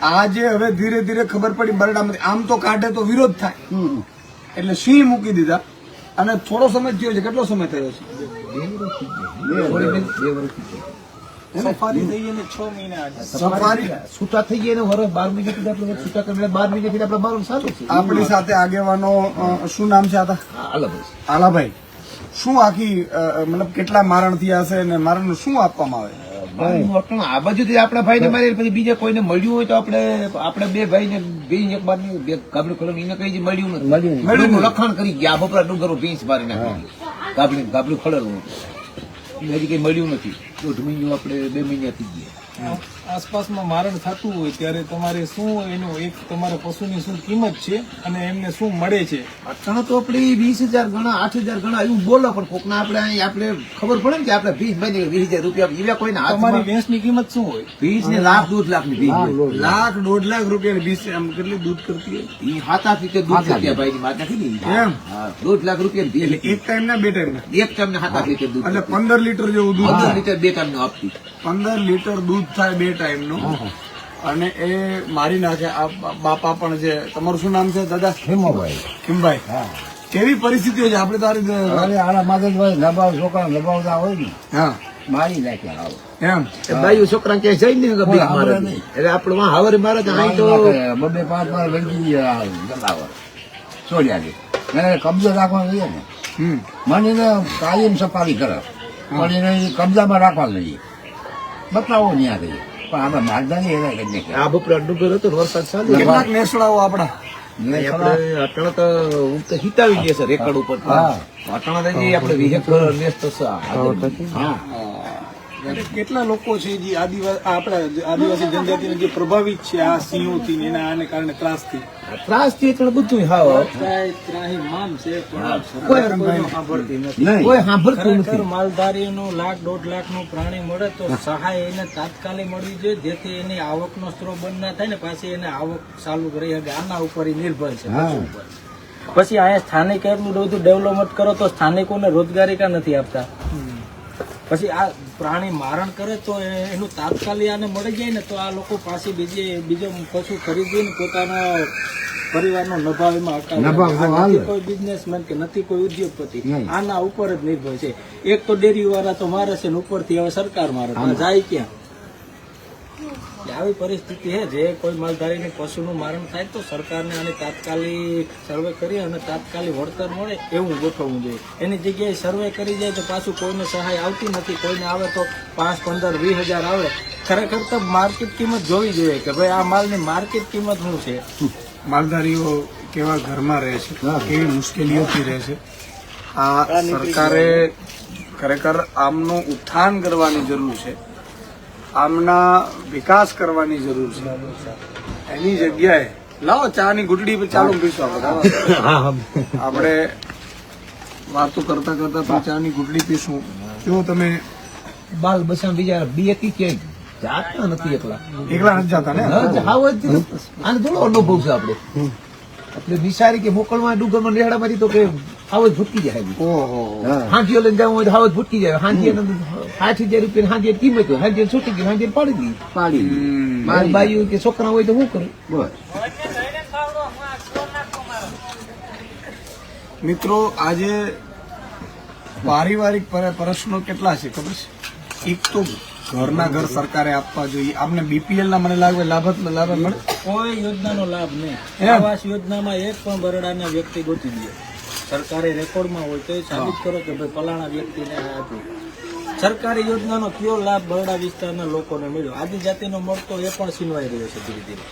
આજે હવે ધીરે ધીરે ખબર પડી બરડામાંથી આમ તો કાઢે તો વિરોધ થાય એટલે સિંહ મૂકી દીધા અને થોડો સમય થયો છે. કેટલો સમય થયો છે? સફારી થઈ ગઈ ને 6 મહિના. સફારી છૂટા થઈ ગયા ને વર્ષ 12 મહિના થી આપણે છૂટા કરીને 12 મહિના થી આપણે મારું સારું છે. આપણી સાથે આગેવાનો શું નામ છે આતા? આલાભાઈ. શું આખી મતલબ કેટલા મારણ થયા હશે અને મારણ શું આપવામાં આવે? આ બાજુથી આપણા ભાઈ ને મારી પછી બીજા કોઈને મળ્યું હોય તો આપણે બે ભાઈ ને બે એક બાર ગાબડું ખડું એને કઈ મળ્યું લખાણ કરી ગયા. બપરા ડુંગરો ભીંસ મારી નાખી ગાબડું ખડેલું હજી કઈ મળ્યું નથી. 1.5 મહિનો આપણે 2 મહિના થઈ ગયા. આસપાસમાં મારણ થતું હોય ત્યારે તમારે શું એનું એક તમારા પશુની શું કિંમત છે અને એમને શું મળે છે? અટાણા તો આપણે 20,000 ગણા 8,000 ગણા એવું બોલો પણ કોકના આપણે ખબર પડે ને કે આપણે 20,000 રૂપિયા એવા કોઈને તમારી ભેંસની કિંમત શું હોય? 20 ને લાખ 2 લાખ ની ભેંસ લાખ 1.5 લાખ રૂપિયા બીસ આમ કેટલી દૂધ કરતી હોય? એ 7-8 લીટર દૂધ થયા ભાઈ ની વાત નથી ને એમ 2 લાખ રૂપિયા એક ટાઈમ ના બે ટાઈમ ના એક ટાઈમ ને 7-8 લીટર દૂધ એટલે 15 લીટર જેવું દૂધ 15 થાય. લીટર 2 ટાઈમ નું આપતી 15 લીટર દૂધ થાય 2 ટાઈમ નું અને એ મારી નાખે. આ બાપા પણ છે. તમારું શું નામ છે દાદા? ખીમભાઈ. કેવી પરિસ્થિતિઓ છે? આપણે તારી આના માધવભાઈ લબાવ છોકરા લબાવતા હોય ને હા મારી નાખ્યા આવો એમ બાયું છોકરા ક્યાંય જઈ ને બીક મારે એટલે આપડે હવારે મારે તો અહીં તો 2-5 વાર લઈ જલાવર છોડ્યા છે કબજો રાખવાનો જોઈએ ને મને કાયમ સફારી કરે પણ એને કબજામાં રાખવા જોઈએ બતાવો ત્યાં કહીએ પણ આપણે માલદાની એના કરી નાખ્યા. આ બપોર ડુંગર હતો વરસાદ ચાલુ કેટલાક નેસડાઓ આપડા આપણે અટણ તો હું તો હિતાવી દે છે રેકર્ડ ઉપર અટણ તો આપણે વિહેક નેસ તો હા કેટલા લોકો છે જે આપણા આદિવાસી જનજાતિને જે પ્રભાવિત છે આ સિંહોથી ને એના આને કારણે ત્રાસથી? ત્રાસથી એટલે બધું હાવ ત્રાહિમામ છે કોઈ સાંભળતું ખરેખર નથી. માલધારીનું 1.5 લાખનું પ્રાણી મળે તો સહાય એને તાત્કાલિક મળવી જોઈએ જેથી એની આવકનો સ્ત્રોત બંધ ના થાય ને પાછી એને આવક ચાલુ કરી શકે. આના ઉપર નિર્ભર છે પશુ ઉપર. પછી અહીંયા સ્થાનિક એટલું બધું ડેવલપમેન્ટ કરો તો સ્થાનિકોને રોજગારી કા નથી આપતા. પછી આ પ્રાણી મારણ કરે તો એનું તાત્કાલિક આને મળી જાય ને તો આ લોકો પાસે બીજો પશુ ખરીદીને પોતાનો પરિવારનો નભાવમાં નથી કોઈ બિઝનેસમેન કે નથી કોઈ ઉદ્યોગપતિ. આના ઉપર જ નિર્ભર છે. એક તો ડેરી વાળા તો મારે છે ને ઉપરથી હવે સરકાર મારે જાય ક્યાં? આવી પરિસ્થિતિ છે. જે કોઈ માલધારીને પશુનું મારણ થાય તો સરકારને આને તાત્કાલિક સર્વે કરી અને તાત્કાલિક વળતર મળે એવું ગોઠવવું જોઈએ. એની જગ્યાએ સર્વે કરી જાય તો પાછું કોઈને સહાય આવતી નથી. કોઈને આવે તો 5, 15, 20 હજાર આવે. ખરેખર તો માર્કેટ કિંમત જોવી જોઈએ કે ભાઈ આ માલની માર્કેટ કિંમત શું છે. માલધારીઓ કેવા ઘરમાં રહે છે, કેવી મુશ્કેલીઓથી રહે છે. આ સરકારે ખરેખર આમનું ઉત્થાન કરવાની જરૂર છે. આમના વિકાસ કરવાની જરૂર છે. એની જગ્યાએ લાવો ચાની ગુટડી પર ચાલુ પીશું આપણે વાતો કરતા કરતા તો ચાની ગુટડી પીશું. જો તમે બાલ બસા બીજા બે હતી ક્યાંય જાતા નથી એકલા નથી જતા ને? આને થોડો અનુભવ છે આપણે વિચારી કે મોકલવા ડુંગરમાં નેહડા માંથી તો કે હાવજ ભૂટકી જાય. ઓહો હાંજીઓ લઈને જવું હોય તો હાવજ ભૂટકી જાય. હાંજી 8,000 રૂપિયા હાંજી કિંમત હોય. હાંજી છૂટી ગઈ, હાંજી પાડી દીધી. મારી બાઈ કે છોકરા હોય તો શું કરું? મિત્રો આજે પારિવારિક પ્રશ્નો કેટલા છે ખબર છે? એક તો ઘરના ઘર સરકારે આપવા જોઈએ. આપને બીપીએલ ના મને લાગે લાભ મળે? કોઈ યોજનાનો લાભ નહીં. આવાસ યોજનામાં એક પણ બરડાના વ્યક્તિ ગોતી દે. સરકારી રેકોર્ડમાં હોય તો સાબિત કરો કે ભાઈ ફલાણા વ્યક્તિને આપ્યું. સરકારી યોજનાનો કયો લાભ બરડા વિસ્તારના લોકોને મળ્યો? આદિજાતિનો મળતો એ પણ છીનવાઈ રહ્યો છે ધીરે ધીરે.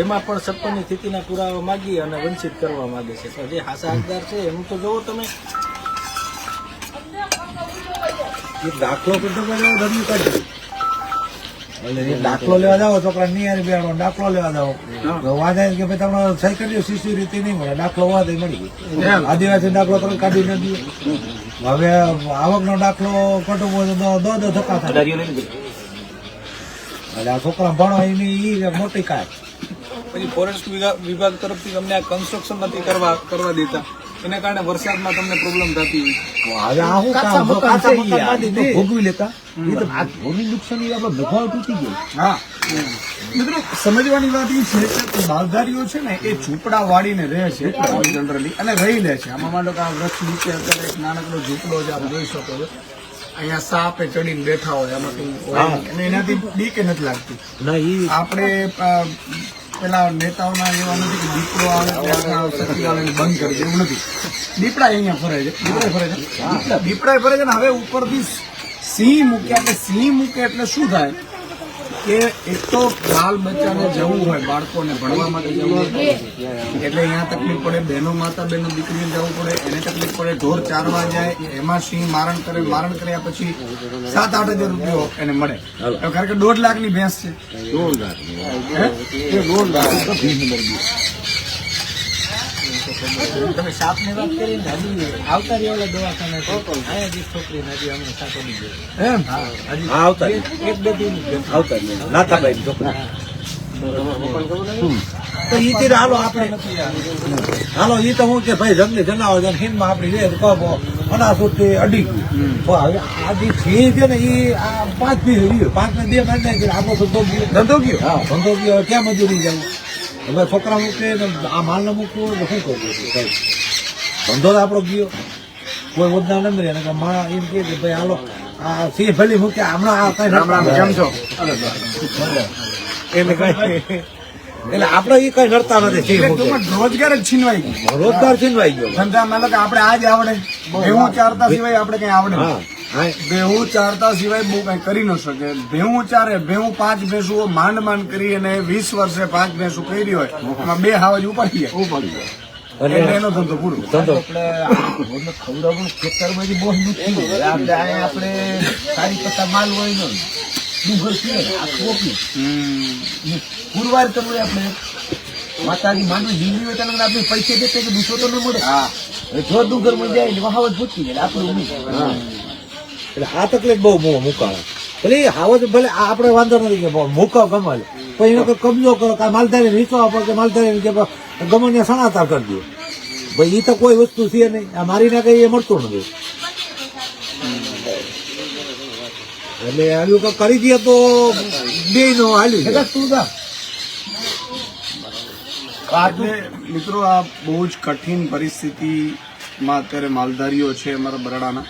એમાં પણ સરપંચની સ્થિતિના પુરાવા માગી અને વંચિત કરવા માંગે છે. તો જે હાસા હકદાર છે એનું તો જોવો તમે. દાખલો દાખલો લેવા જાઓ છોકરા નિયારી બેનો દાખલો લેવા જાઓ વાંધે કે ભાઈ તમને સહી કરી શિશુ રીતે નહીં મળે. દાખલો વાંધે મળી ગયો. આદિવાસી દાખલો તમે કાઢી નથી. હવે આવકનો દાખલો કટુંબો દો ધક્કા થાય એટલે આ છોકરા ભણો એની મોટી કાય. પછી ફોરેસ્ટ વિભાગ તરફથી તમને આ કન્સ્ટ્રક્શન નથી કરવા દેતા. એના કારણે વરસાદમાં તમને પ્રોબ્લેમ થતી ભોગવી લેતા. ભૂમિ નુકસાની આપણે ભોગવા તૂટી ગઈ. મિત્રો સમજવાની વાત એ છે કે માલધારીઓ છે ને એ ઝૂંપડા વાળીને રહે છે જનરલી અને રહી લે છે. આમાં માનો કે આ વૃક્ષ નીચે અત્યારે એક નાનકડો ઝૂંપડો છે, આપ જોઈ શકો છો. અહીંયા સાપે ચડીને બેઠા હોય, આમાં કંઈ હોય નહીં. અને એનાથી બીક નથી લાગતી. આપણે પેલા નેતાઓના એવા નથી કે દીપડો આવે સચિવાલય બંધ કરી દે, એવું નથી. દીપડા અહીંયા ફરે છે, દીપડા ફરે છે ને. હવે ઉપરથી સિંહ મૂક્યા કે સિંહ મૂકે એટલે શું થાય કે એક તો બાલ બચ્ચાને જવું હોય, બાળકોને ભણવા માટે જવું હોય એટલે અહીંયા તકલીફ પડે. બહેનો માતા બહેનો દીકરીને જવું પડે, એને તકલીફ પડે. ઢોર ચારવા જાય એમાં સિંહ મારણ કરે, મારણ કર્યા પછી 7-8 હજાર રૂપિયો એને મળે. કારણ કે 1.5 લાખની ભેંસ છે. 1.5 લાખ. તમે સાપની વાત કરી ને, હજી આવતા રહ્યા ઓલા દવાખાના આયા જે છોકરી હજી હમણાં સાપ આવી ગયો. એમ હજી આવતા એક બે દિવસ આવતા નાથાભાઈ છોકરા. તો ઈ તીર હાલો આપણે હાલો ઈ તો હું કે ભાઈ જંગલી જનાવર છે હિંદમાં આપણી રે કહો અનાસુરથી અડી ગયું. હવે આ જે સિંહ છે ને ઈ આ 5 પીસ રહ્યું, 5 ને 2 મારી નાખી આપણો ધંધો ગયો. હા ધંધો ગયો, ક્યાં મજૂરી જવું? હવે છોકરા મૂકે આ માલ ને મૂકવો તો શું કરવું? ધંધો તો આપણો ગયો, કોઈ યોજના નથી રહી. અને માં એમ કે ભાઈ હાલો આ સિંહ ભલી મૂકે હમણાં આ કઈ કેમ છો? એટલે કઈ એટલે આપડે ઈ કઈ નડતા નથી. સિંહ મૂકે રોજગાર જ છીનવાઈ ગયો, રોજગાર છીનવાઈ ગયો. ધંધા માનો કે આપણે આજ આવડે, ભેહું ચારતા સિવાય આપણે કઈ આવડે નહીં. ભેહું ચારતા સિવાય બહુ કઈ કરી ન શકે. ભેહું ચારે, ભેહું 5 ભેંસુઓ માંડ માંડ કરી અને 20 વર્ષે 5 ભેંસું કરી હોય એમાં 2 હાવજ ઉપાડી જાય એટલે એનો ધંધો પૂરો. ખવડાવવાનું ખેતરમાંથી બહુ નથી. આપણે સારી પત્તા માલ હોય ને ડુંગર છે આખું પુરવાર કરવું આપણે માતાજી માનવી જીવી હોય ત્યારે આપણે પૈસા દેતે કે દુસો તો ન મળે. જો ડુંગર માં જાય એટલે વહાવત પૂછી જાય આપણું. એટલે આ તકલીફ બહુ મુકાળે. ભલે હાવજ ભલે આપણે વાંધો નથી કે મુકાવ ગમાલે, પણ એનો કોઈ કબજો કરો કે માલધારી વેચવા આપો કે માલધારી કે ગમને સણાતા કરી દો. ભાઈ એ તો કોઈ વસ્તુ છે નહીં. આ મારીને કઈ એ મળતું નથી. એટલે આવ્યું કે કરી દઈએ તો બે નો હાલ્યું. એટલે મિત્રો આ બહુ જ કઠિન પરિસ્થિતિમાં અત્યારે માલધારીઓ છે અમારા બરાડાના.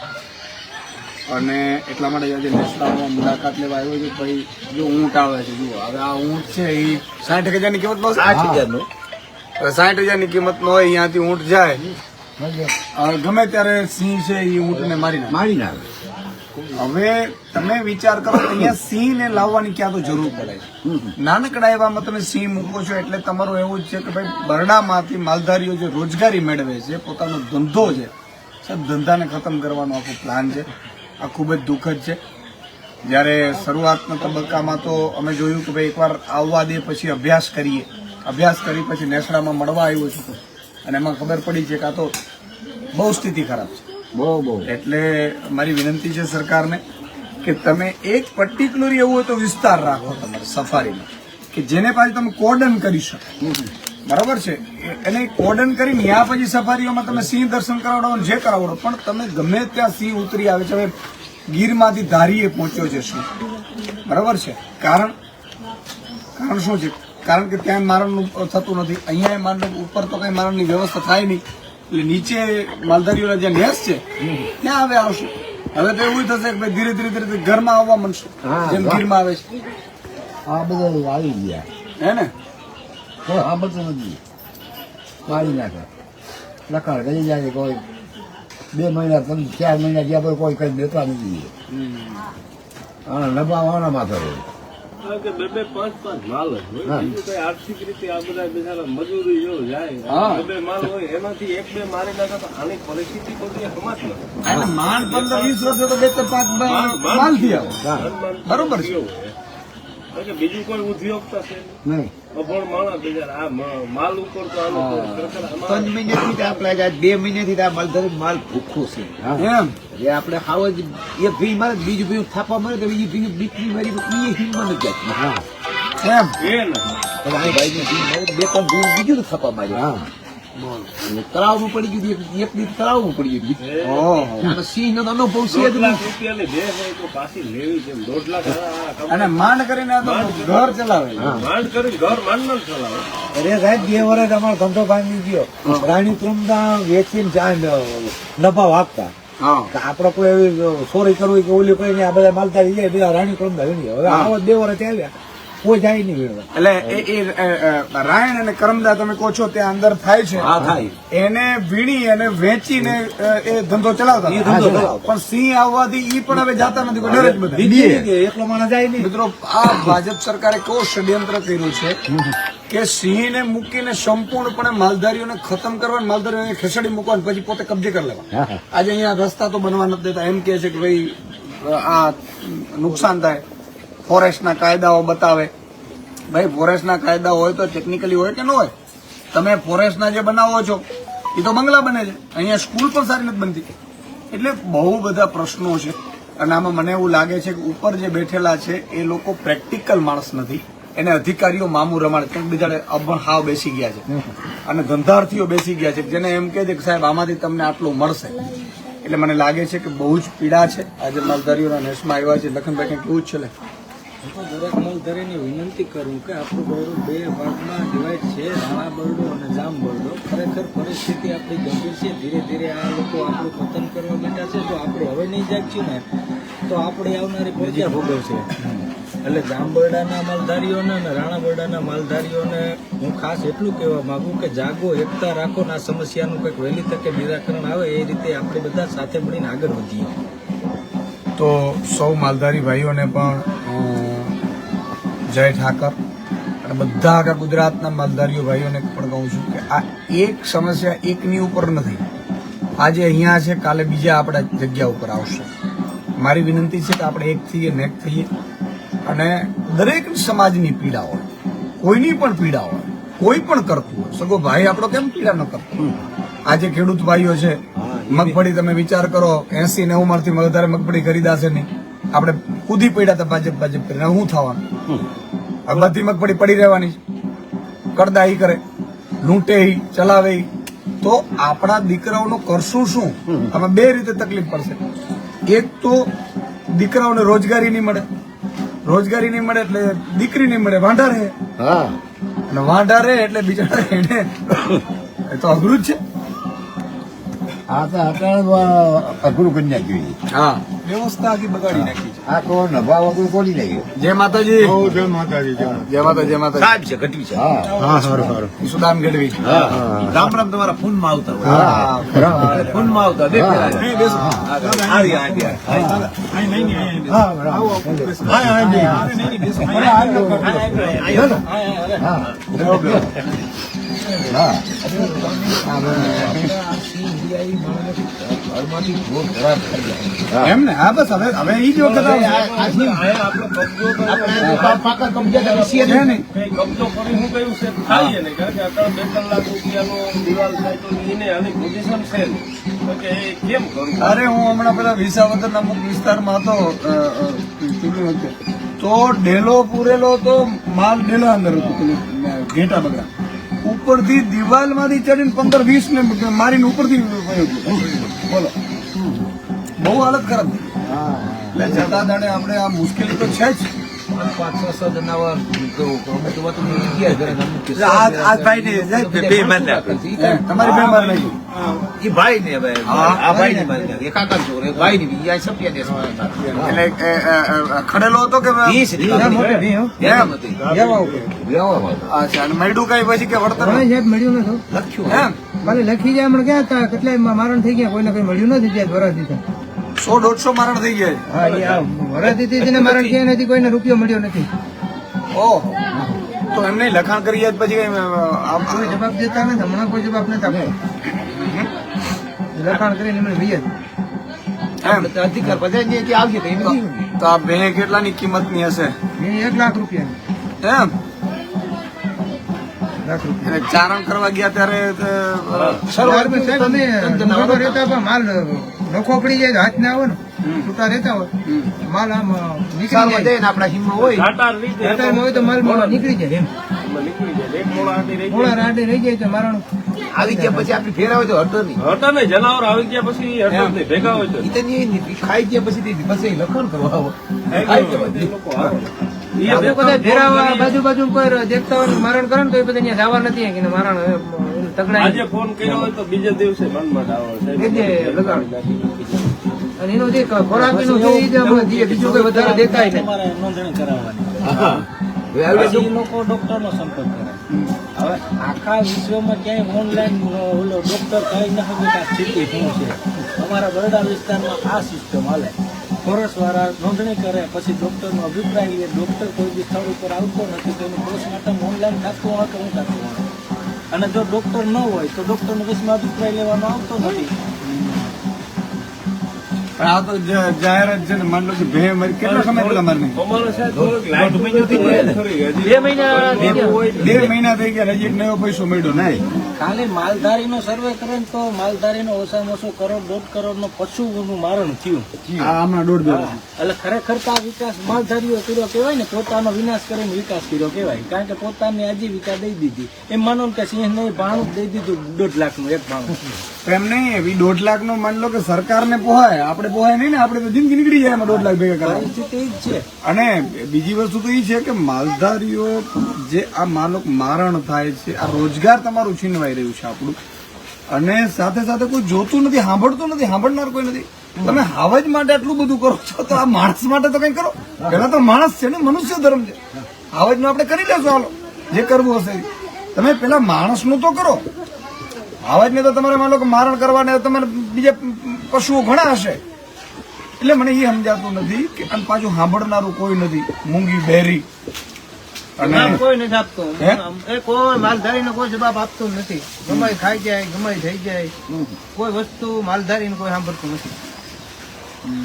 અને એટલા માટે આજે નેસડામાં મુલાકાત લેવા આવ્યો છે. ભાઈ જો ઊંટ આવે છે, જુઓ હવે આ ઊંટ છે એ 60,000ની કિંમતનો 8,000નો 60,000ની કિંમતનો હોય. અહીંયાથી ઊંટ જાય ગમે ત્યારે સિંહ છે એ ઊંટને મારી નાખે. હવે તમે વિચાર કરો કે અહીંયા સિંહને લાવવાની ક્યાં તો જરૂર પડે છે. નાનકડા એવામાં તમે સિંહ મૂકો છો એટલે તમારું એવું જ છે કે ભાઈ બરડામાંથી માલધારીઓ જે રોજગારી મેળવે છે, પોતાનો ધંધો છે, સાહેબ ધંધાને ખતમ કરવાનો આખો પ્લાન છે. આ ખૂબ જ દુઃખદ છે. જ્યારે શરૂઆતના તબક્કામાં તો અમે જોયું કે ભાઈ એકવાર આવવા દે પછી અભ્યાસ કરીએ. અભ્યાસ કરી પછી નેસડામાં મળવા આવ્યો છું અને એમાં ખબર પડી છે કે આ તો બહુ સ્થિતિ ખરાબ છે. બહુ એટલે મારી વિનંતી છે સરકારને કે તમે એક પર્ટિક્યુલર એવું હોય તો વિસ્તાર રાખો તમારે સફારીમાં કે જેને પાછી તમે કોર્ડન કરી શકો. બરાબર છે, એને કોર્ડન કરીને ત્યાં પછી સફારીઓમાં તમે સિંહ દર્શન કરાવડો જે કરાવડો, પણ તમે ગમે ત્યાં સિંહ ઉતરી આવે છે. હવે ગીરમાંથી ધારીએ પહોંચ્યો છે સિંહ, બરાબર છે. કારણ શું છે? કારણ કે ત્યાં મારણનું થતું નથી. અહીંયા મારણ ઉપર તો કઈ મારણની વ્યવસ્થા થાય નહીં એટલે નીચે માલધારીઓના જે નેસ છે ત્યાં હવે આવશે. હવે તો એવું થશે કે ભાઈ ધીરે ધીરે ઘરમાં આવવા માંડશે જેમ ગીરમાં આવે છે. આ બધા આવી ગયા હે ને? આ બધું નથી મારી નાખે લખાણ કરી જાય. કોઈ 2 મહિના 4 મહિના જ્યાં કોઈ કઈ દેતા નથી. હા નભાવાના માથે રહે. કે 2-5 માલ જ હોય. બીજું કઈ આર્થિક રીતે આ બધા બિચારા મજૂરી જો જાય 2 માલ હોય એમાંથી 1-2 મારી નાખે તો આની પરિસ્થિતિ બધી સમાજ નથી. માંડ 15-20 વર્ષે તો 2-5 માલ થી આવે. બરોબર છે. કે બીજું કોઈ ઉદ્યોગતા છે નહીં અભણ માણસ બિચારા આ માલ ઉપર તો આનું 3 મહિનાથી આપણે 2 મહિનાથી આ માલધારી માલ ભૂખું છે. એમ એ આપણે ખાવ જ એક ભી મારે બીજું ભી થાપા મળે તો બીજી ભી બીકની મારી એ હિંમત નથી. એમ એ ને ભાઈ 2-3 ભી બીજું થાપા માર્યું. અને તળાવમાં પડી ગયું એક દિવસ તળાવમાં પડી ગયું ઓહો. અને સિંહનો તો અનુભવ છે જ 1.5 નહીં. લાખ રૂપિયાની ભેંસ હોય તો પાછી લેવી છે 1.5 લાખ અને માંડ કરીને આ તો ઘર ચલાવે છે. માંડ કરી ઘર માંડ ન ચલાવે. અરે સાહેબ 2 વર્ષ અમારો ધંધો ભાંગી ગયો. રાણી ત્રમદા વેચીને જાય નફા વાગતા. હા. કે આપડે કોઈ એવી ચોરી કરવી કે ઓલી કોઈ આ બધા માલધારી જાય બધા રાણી ત્રમદા લઈ હવે આવા 2 વર્ષ આવ્યા કોઈ જાય નહીં વેણવા. એટલે રાયણ અને કરમદા તમે કહો છો ત્યાં અંદર થાય છે. હા થાય. એને વીણી અને વેચીને એ ધંધો ચલાવતા એ હતા. ધંધો ચલાવતા. પણ સિંહ આવવાથી ઈ પણ હવે જાતા નથી કોઈ ડરે જ બધા. બીજી કે એકલો માણસ જાય નહીં. મિત્રો આ ભાજપ સરકારે કેવું ષડયંત્ર કર્યું છે કે સિંહને મૂકીને સંપૂર્ણપણે માલધારીઓને ખતમ કરવા અને માલધારીઓને ખેસડી મૂકવા અને પછી પોતે કબજે કરી લેવા. આજે અહીંયા રસ્તા તો બનવા નથી દેતા. એમ કે છે કે ભાઈ આ નુકસાન થાય. ફોરેસ્ટના કાયદાઓ બતાવે. ભાઈ ફોરેસ્ટના કાયદા હોય તો ટેકનિકલી હોય કે ન હોય. તમે ફોરેસ્ટના જે બનાવો છો એ તો બંગલા બને છે. અહીંયા સ્કૂલ પણ સારી નથી બનતી. એટલે બહુ બધા પ્રશ્નો છે અને આમાં મને એવું લાગે છે કે ઉપર જે બેઠેલા છે એ લોકો પ્રેક્ટિકલ માણસ નથી. એને અધિકારીઓ મામું રમાડે કંઈક બીજા અભણ હાવ બેસી ગયા છે અને ધંધાર્થીઓ બેસી ગયા છે જેને એમ કહે છે કે સાહેબ આમાંથી તમને આટલું મળશે. એટલે મને લાગે છે કે બહુ જ પીડા છે. આજે માલધારીઓના નેશમાં આવ્યા છે. લખનભાઈ કંઈક કેવું જ છે લે? હું તો દરેક માલધારીને વિનંતી કરું કે આપણું બરડું 2 ભાગમાં ડિવાઈડ છે, રાણા બરડો અને જામ બરડો. ખરેખર પરિસ્થિતિ આપણી ગંભીર છે. ધીરે ધીરે આ લોકો આપણું પતન કરવા બેઠા છે. જો આપણે હવે નહીં જાગશું ને તો આપણે આવનારી પ્રજા ભોગવશે. એટલે જામ બરડાના માલધારીઓને અને રાણા બરડાના માલધારીઓને હું ખાસ એટલું કહેવા માંગુ કે જાગો, એકતા રાખો ને આ સમસ્યાનું કંઈક વહેલી તકે નિરાકરણ આવે એ રીતે આપણે બધા સાથે મળીને આગળ વધીએ. તો સૌ માલધારી ભાઈઓને પણ જય ઠાકર અને બધા આખા ગુજરાતના માલધારીઓ ભાઈઓને પણ કહું છું કે આ એક સમસ્યા એકની ઉપર નથી. આજે અહીંયા છે, કાલે બીજા આપણા જગ્યા ઉપર આવશે. મારી વિનંતી છે કે આપણે એક થઈએ ને એક થઈએ અને દરેક સમાજની પીડા હોય, કોઈની પણ પીડા હોય, કોઈ પણ કરતું હોય. સગો ભાઈ આપણો કેમ પીડા ન કરતો? આજે ખેડૂત ભાઈઓ છે, મગફળી તમે વિચાર કરો 80-90 માંથી વધારે મગફળી ખરીદાશે નહીં. આપણે કૂદી પડ્યા હતા ભાજપ કરીને. શું થવાનું? હવે બધી મગફળી પડી રહેવાની છે. કરદા ઈ કરે, લૂંટે ઈ, ચલાવે ઈ. તો આપણા દીકરાઓનું કરશું શું? આમાં 2 રીતે તકલીફ પડશે. એક તો દીકરાઓને રોજગારી નહીં મળે. રોજગારી નહીં મળે એટલે દીકરી નહીં મળે, વાંઢા રહે. અને વાંઢા રહે એટલે બિચારા એને એ તો અઘરું જ છે. આ તો અત્યારે અઘરું કરી નાખ્યું છે. હા, વ્યવસ્થા આખી બગાડી નાખી છે. આ તો નભા વગર કોની નાખ્યું. જય માતાજી. જય માતાજી. જય માતાજી. જય માતાજી. સાહેબ છે ઘટી છે. હા સારું. ઈસુદાન ગઢવી. રામ રામ તમારા ફોનમાં આવતા હોય. હા. ફોનમાં આવતા દેખ એમ ને? હા, બસ હવે ઈ જ વખત આવશે. છે ને? કઈ કબજો કરી હું કયું છે થાય ને કારણ કે અત્યારે 2-3 લાખ રૂપિયાનો દિવાલ થાય તો એને આની પોઝિશન છે ને તો કે એ કેમ કરું? અરે હું હમણાં પેલા વિસાવદરના અમુક વિસ્તારમાં હતો ચૂંટણી વખતે, તો ડેલો પૂરેલો તો માલ ડેલા અંદર હતો. પેલું ઘેટા બગડા ઉપરથી દિવાલમાંથી ચડીને 15-20 ને મારીને ઉપરથી વયો ગયો. બોલો, બહુ હાલત ખરાબ થઈ. એટલે જતા દાડે આપણે આ મુશ્કેલી તો છે જ. 500 જનાવર આજ ભાઈ ને બે માન તમારી બે માર નહીં. એ ભાઈ ને હવે આ ભાઈ ને માન એ કાકા ચોર એ ભાઈ ને બીજા સપ્યા દેશ એટલે ખડેલો હતો કે અચ્છા, અને મળ્યું કઈ પછી કે વળતર મળ્યું નથી. લખ્યું એમ કાલે લખી જાય હમણાં ક્યાં હતા કેટલાય મારણ થઈ ગયા, કોઈને કઈ મળ્યું નથી. ત્યાં વરા દીધા 100-150 મારણ થઈ ગયા છે. હા, એ વરા દીધી તેને મારણ થયા નથી, કોઈને રૂપિયો મળ્યો નથી. ઓહો, તો એમને લખાણ કરી જાય પછી કઈ કોઈ જવાબ દેતા નથી. હમણાં કોઈ જવાબ નથી આપતો. લખાણ કરીને એમને ભાઈ એમ અધિકાર બધા જે આવશે તો એમ તો આ બે કેટલાની કિંમતની હશે? 1 લાખ રૂપિયા. એમ લાખ રૂપિયા અને ચારણ કરવા ગયા ત્યારે સાહેબ, અમે નવા રહેતા પણ માલ નખો પડી જાય તો હાથ ના આવે ને, છૂટા રહેતા હોય માલ આમ નીકળી જાય. આપણા હિમમાં હોય ઘાટા રીતે ખેતરમાં હોય તો માલ નીકળી જાય એમ. એમાં નીકળી જાય. એક મોળા આડી રહી મોડા રાડે રહી જાય તો મારણ આવી ગયા પછી આપણે ફેર આવે તો હટો નહીં. હતા ને જનાવર આવી ગયા પછી હટત નહીં, ભેગા હોય તો ઈ તો નહીં, ખાઈ ગયા પછી પછી લખણ કરવા આવો. ખાઈ ગયા એ લોકો આવે. આપણે બધા ભેરાવા બાજુ કોઈ દેખતા હોય ને મારણ કરે ને તો એ બધા ત્યાં જવા નથી કે મારણ તગડા આજે ફોન કર્યો હોય તો બીજા દિવસે મનમાં આવો અને એનો જે ખોરાકીનું છે એ જ આપણે દઈએ, બીજું કોઈ વધારે દેખાય નહીં. તમારે નોંધણી કરાવવાની હા. પછી એ લોકો ડોક્ટરનો સંપર્ક કરે. હવે આખા વિશ્વમાં ક્યાંય ઓનલાઈન ઓલો ડોક્ટર કહી ન શકે કે આ સ્થિતિ શું છે. અમારા બરડા વિસ્તારમાં આ સિસ્ટમ હાલે. ફોરેસ્ટવાળા નોંધણી કરે, પછી ડોક્ટરનો અભિપ્રાય લે. ડોક્ટર કોઈ બી સ્થળ ઉપર આવતો નથી તો એનું પોસ્ટમોર્ટમ ઓનલાઈન થતું હોય કે હું થતું હોય. અને જો ડોક્ટર ન હોય તો ડોક્ટરનો વિશમાં અભિપ્રાય લેવાનો આવતો નથી. પણ આ તો જાહેરાત છે ને, માન લો કે ભે મારી કેટલો સમય પેલા મારી અમારે સાહેબ થોડુંક લાઈટ ખરી હજી 2 મહિના થઈ ગયા. 2 મહિના થઈ ગયા, હજી એક નવો પૈસો મળ્યો નહીં. ખાલી માલધારીનો સર્વે કરે ને તો માલધારીનો ઓછામાં ઓછો કરોડ 1.5 કરોડનો પશુનું મારણ થયું. આ હમણાં 1.5 એટલે ખરેખર તો આ વિકાસ માલધારીઓ કર્યો કહેવાય ને, પોતાનો વિનાશ કરીને વિકાસ કર્યો કહેવાય. કારણ કે પોતાની આજીવિકા દઈ દીધી. એમ માનો કે સિંહને ભાણું દઈ દીધું 1.5 લાખનું એક ભાણું. એમ નહીં, એવી 1.5 લાખ નો માન લો કે સરકારને પોહાય, આપણે પોહાય નહીં ને, આપણે તો જિંદગી નીકળી જાય એમાં 1.5 લાખ ભેગા કરવા. પરિસ્થિતિ એ જ છે. અને બીજી વસ્તુ તો એ છે કે માલધારીઓ જે આ માનો મારણ થાય છે, આ રોજગાર તમારું છીનવાઈ રહ્યું છે આપણું. અને સાથે સાથે કોઈ જોતું નથી, સાંભળતું નથી, સાંભળનાર કોઈ નથી. તમે હાવજ માટે આટલું બધું કરો છો તો આ માણસ માટે તો કઈ કરો. પેલા તો માણસ છે ને, મનુષ્ય ધર્મ છે. હાવજ નું આપણે કરી લેશું, હાલો જે કરવું હશે એ. તમે પેલા માણસ નું તો કરો. હાવજ ને તો તમારે માનો કે મારણ કરવાને તમારે બીજા પશુઓ ઘણા હશે. એટલે મને એ સમજાતું નથી કે અને પાછું સાંભળનારું કોઈ નથી, મૂંગી બહેરી. અને કોઈ નથી આપતું. હે? એ કોઈ માલધારીને કોઈ જવાબ આપતું નથી. ગમાઈ ખાઈ જાય, ગમાઈ થઈ જાય, કોઈ વસ્તુ માલધારીને કોઈ સાંભળતું નથી.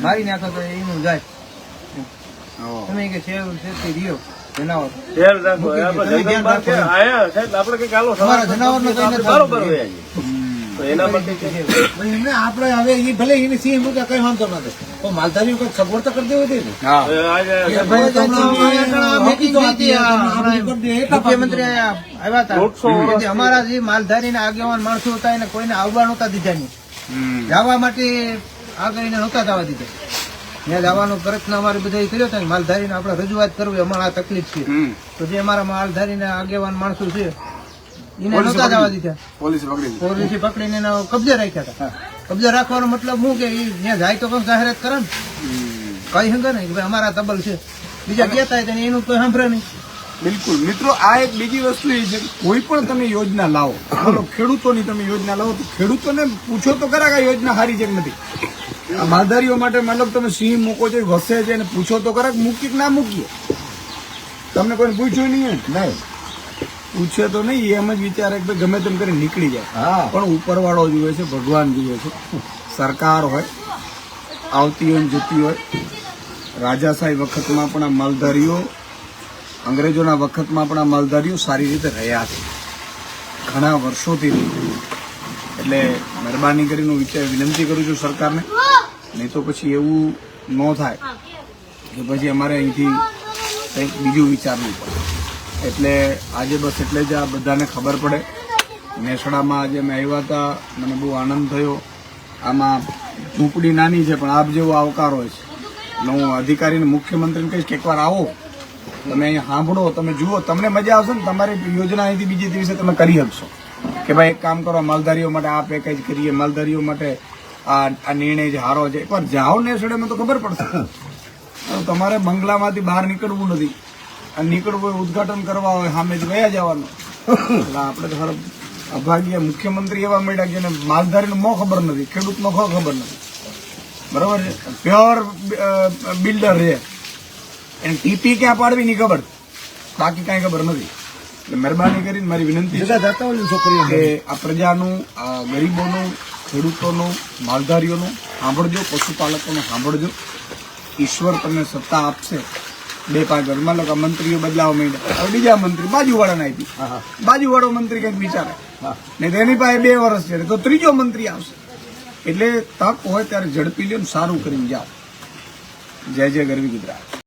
મારી નાખો તો એનું જાય. તમે કે સેવ સેતી રહ્યો જનાવર. ધ્યાન રાખો. આપણે જંગલમાં છે, આયા સાહેબ આપણે કંઈક હાલો તમારા જનાવરનો કઈ નથી બરોબર હોય તો એના માટે આપણે હવે એ ભલે એને સિંહ મૂકે કઈ વાંધો નથી, પણ માલધારીઓ કઈ સગવડ તો કરી દેવી હતી ને. હા, આજે મુખ્યમંત્રી આવ્યા હતા કે અમારા જે માલધારી આગેવાન માણસો હતા એને કોઈને આવવા નહોતા દીધા નહીં. જવા માટે આગળ એને નહોતા જવા દીધા. ત્યાં જવાનો પ્રયત્ન અમારે બધા કર્યો હતો. માલધારીને આપણે રજૂઆત કરવી, અમારે આ તકલીફ છે. તો જે અમારા માલધારીને આગેવાન માણસો છે એને નહોતા જવા દીધા. પોલીસ પકડી પોલીસે પકડીને એના કબજે રાખ્યા હતા. કબજે રાખવાનો મતલબ શું કે ઈ ત્યાં જાય તો પણ જાહેરાત કરે ને, કઈ હંગે નહીં કે ભાઈ અમારા તબલ છે. બીજા ગયા થાય તો એનું કોઈ સાંભળે નહીં. બિલકુલ. મિત્રો, આ એક બીજી વસ્તુ એ છે કે કોઈ પણ તમે યોજના લાવો, ચાલો ખેડૂતોની તમે યોજના લાવો તો ખેડૂતોને પૂછો તો ખરા કે આ યોજના સારી છે કે નથી. આ માલધારીઓ માટે મતલબ તમે સિંહ મૂકો છો, વસે છે, એને પૂછો તો ખરા કે મૂકીએ કે ના મૂકીએ. તમને કોઈને પૂછ્યું નહીં નહીં. પૂછે તો નહીં, એમ જ વિચારે કે ભાઈ ગમે તેમ કરી નીકળી જાય. હા. પણ ઉપરવાળો જુએ છે, ભગવાન જુએ છે, સરકાર હોય, આવતી હોય ને જતી હોય. રાજાશાહી વખતમાં પણ આ માલધારીઓ, અંગ્રેજોના વખતમાં પણ આ માલધારીઓ સારી રીતે રહ્યા છે, ઘણા વર્ષોથી. એટલે મહેરબાની કરીને વિનંતી કરું છું સરકારને, નહીં તો પછી એવું ન થાય કે પછી અમારે અહીંથી કંઈક બીજું વિચારવું પડે. એટલે આજે બસ એટલે જ આ બધાને ખબર પડે. નેસડામાં આજે અમે આવ્યા હતા, મને બહુ આનંદ થયો. આમાં ઝૂંપડી નાની છે પણ આપ જેવો આવકાર હોય છે. એટલે હું અધિકારીને, મુખ્યમંત્રીને કહીશ કે એકવાર આવો, તમે અહીંયા સાંભળો, તમે જુઓ, તમને મજા આવશે ને. તમારી યોજના અહીંથી બીજી દિવસે તમે કરી શકશો કે ભાઈ એક કામ કરો, માલધારીઓ માટે આ પેકેજ કરીએ, માલધારીઓ માટે આ નિર્ણય જે હારો છે. એકવાર જાઓ નેસડામાં તો ખબર પડશે. તમારે બંગલામાંથી બહાર નીકળવું નથી, અને નીકળવું હોય, ઉદઘાટન કરવા હોય, સામે જ વયા જવાનું. એટલે આપણે તો ખરાબ અભાગ્ય મુખ્યમંત્રી એવા મળ્યા કે જેને માલધારીનો મોં ખબર નથી, ખેડૂતનો ખબર નથી. બરાબર છે, પ્યોર બિલ્ડર છે, એને ટીપી ક્યાં પાડવી ની ખબર, બાકી કાંઈ ખબર નથી. એટલે મહેરબાની કરીને મારી વિનંતી છે કે આ પ્રજાનું, આ ગરીબોનું, ખેડૂતોનું, માલધારીઓનું સાંભળજો, પશુપાલકોનું સાંભળજો. ઈશ્વર તમને સત્તા આપશે. 2-5 વર્ષમાં લોકો મંત્રીઓ બદલાવા માંડ્યા, હવે બીજા મંત્રી બાજુવાળાને આપી, બાજુવાળો મંત્રી કંઈક વિચારે, ને તેની પાસે 2 વર્ષ છે તો ત્રીજો મંત્રી આવશે. એટલે તક હોય ત્યારે ઝડપી લ્યો, સારું કરીને જાઓ. જય જય ગરવી ગુજરાત.